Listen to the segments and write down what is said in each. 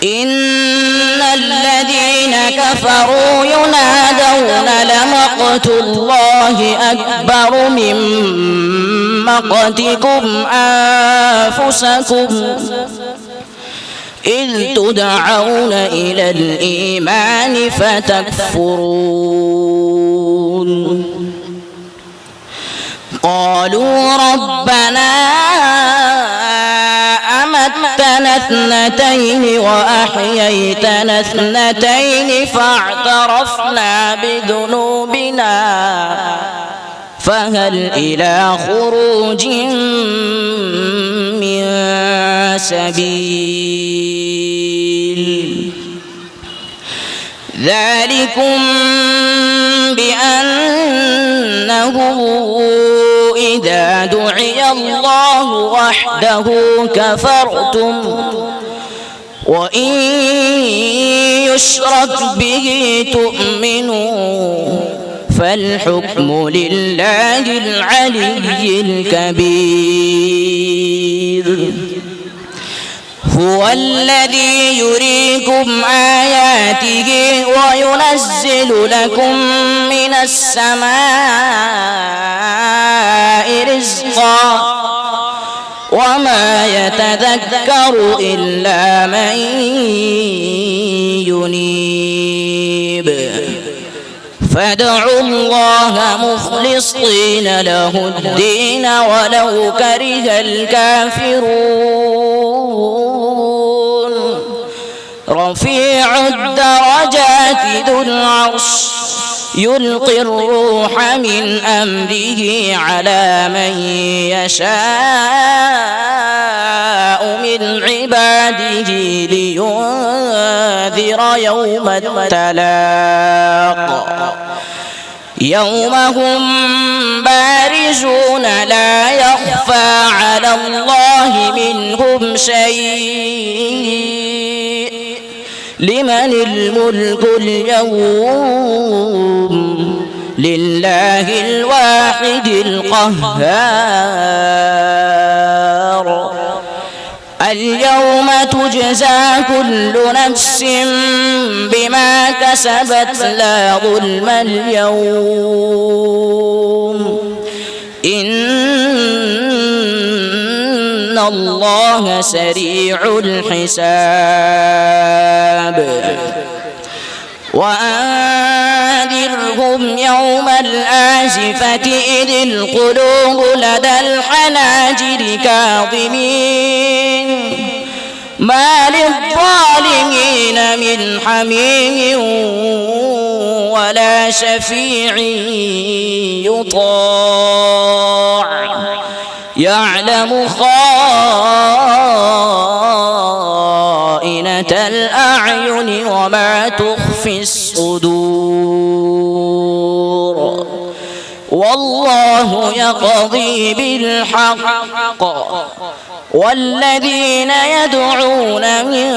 إن الذين كفروا ينادون لمقت الله أكبر من مقتكم أنفسكم إذ تدعون إلى الإيمان فتكفرون قالوا ربنا أمتنا اثنتين وأحييتنا اثنتين فاعترفنا بذنوبنا فهل إلى خروج من سبيل ذلكم بأنه إذا دعي الله وحده كفرتم وإن يشرك به تؤمنوا فالحكم لله العلي الكبير هو الذي يريكم آياته وينزل لكم من السماء رزقا وما يتذكر إلا من ينيب فادعوا الله مخلصين له الدين ولو كره الكافرون رفيع الدرجات ذو العرش يلقي الروح من أمره على من يشاء من عباده لينذر يوم التلاق يوم هم بارزون لا يخفى على الله منهم شيء لمن الملك اليوم لله الواحد القهار اليوم تجزى كل نفس بما كسبت لا ظلم اليوم إن الله سريع الحساب وأنذرهم يوم الآزفة إذ القلوب لدى الحناجر كاظمين ما للظالمين من حميم ولا شفيع يطاع يعلم خائنة الأعين وما تخفي الصدور والله يقضي بالحق والذين يدعون من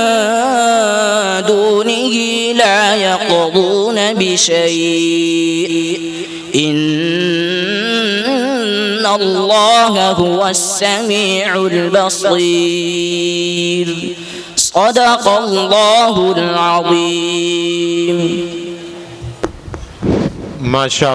دونه لا يقضون بشيء إن الله هو السميع البصير صدق الله العظيم. ما شاء الله.